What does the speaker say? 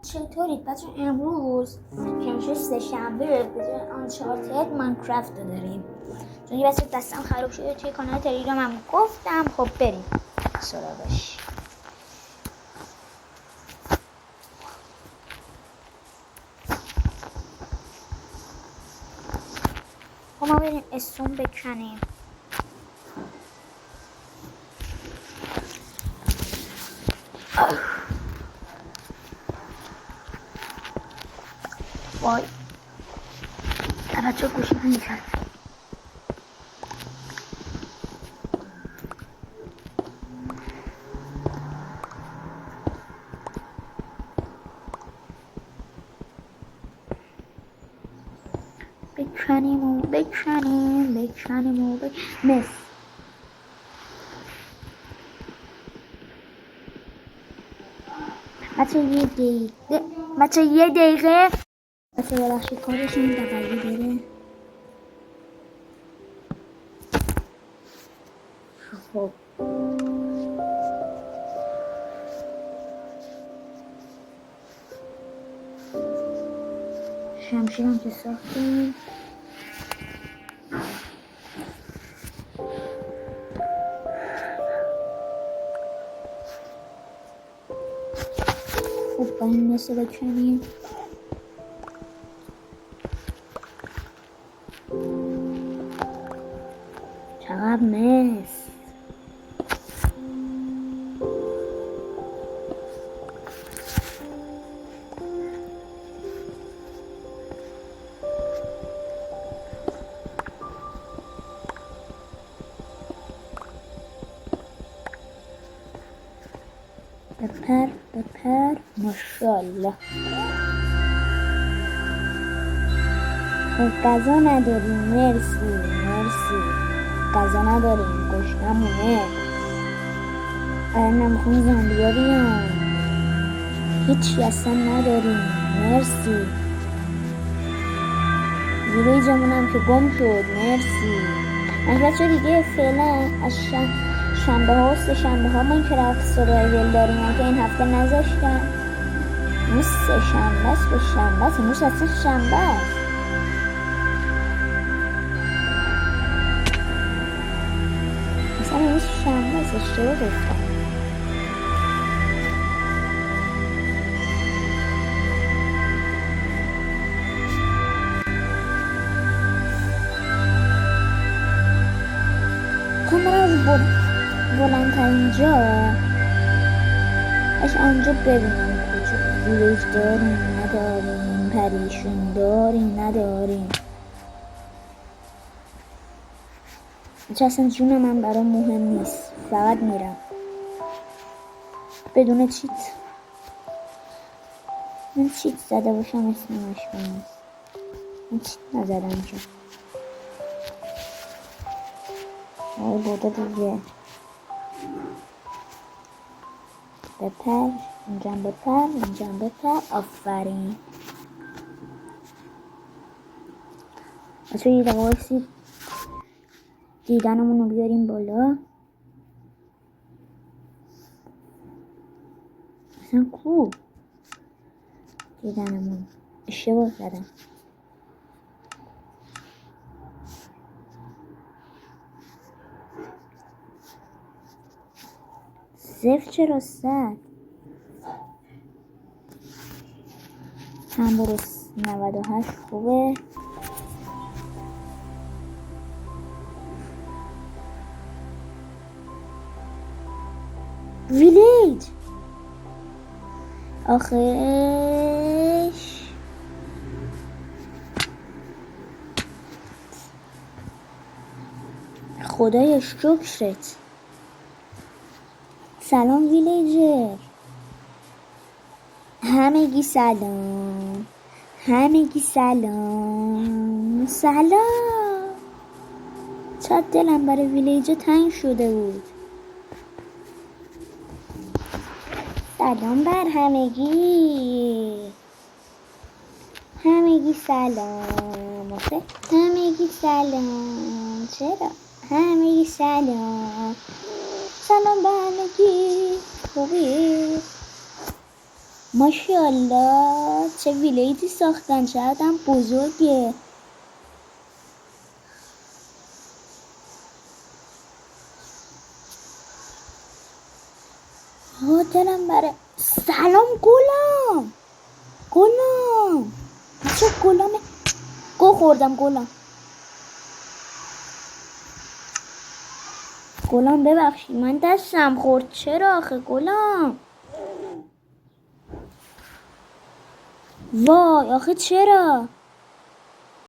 چطورید بچه؟ امروز که میشه سه شنبه بجای آنچارتد ماینکرافت رو داریم. چون یه بسید دستم خراب شده توی کانال تلگرامم گفتم خب بریم سراغش. خب ما بریم استون بکنیم. وای بچه گوشی میکرد. بکنیم مس بچه یه دقیقه بچه ببخشید کارشون دقیقی بره. خب شمشیرم که ساختیم. خب با این مثل بکنیم. چقدر مس بپر ماشاءالله. خب غذا نداریم. مرسی غذا نداریم، گشنمونه. آره نمیخوام زنبیا بیان. هیچی اصلا نداریم. مرسی. ویلیجمون هم که گم شد. مرسی. من بچه دیگه فعلا از شنبه ها و سه شنبه ها ماینکرافت سروایول داریم که این هفته نذاشتم. امروز سه شنبه است به شنبه است. امروز اصلا شنبه است. اصلا امروز شنبه است. اشتباه گفتم. کنم بلندترین جا اش آنجا ببینم کجا ویلیج داریم نداریم، پریشون داریم نداریم. چه اصلا جون من برام مهم نیست، فقط میرم بدون چیت. من چیت زده باشم اسمش کنم. من چیت نزدم جون. آره بوده دیگه. بپر اینجام بپر آفرین. بچه یه دقیقه بایستید دیدنمون رو بیاریم بالا. اصلا کو دیدنمون اشتباه زدم. صفر چرا 100 هم برو 98 خوبه. ویلیج آخش خدای شکرت. سلام ویلیجر. همگی سلام. چقدر دلم برای ویلیج تنگ شده بود. سلام بر همگی سلام. همگی سلام. چرا همگی سلام بر همگی. خوبی ماشاءالله چه ویلیتی ساختن، چقدر هم بزرگه. دلم بره. سلام گلم. گلم چه گلم. گو خوردم گلم. گلم ببخشید من دستم خورد. چرا آخه گلم؟ وای آخه چرا؟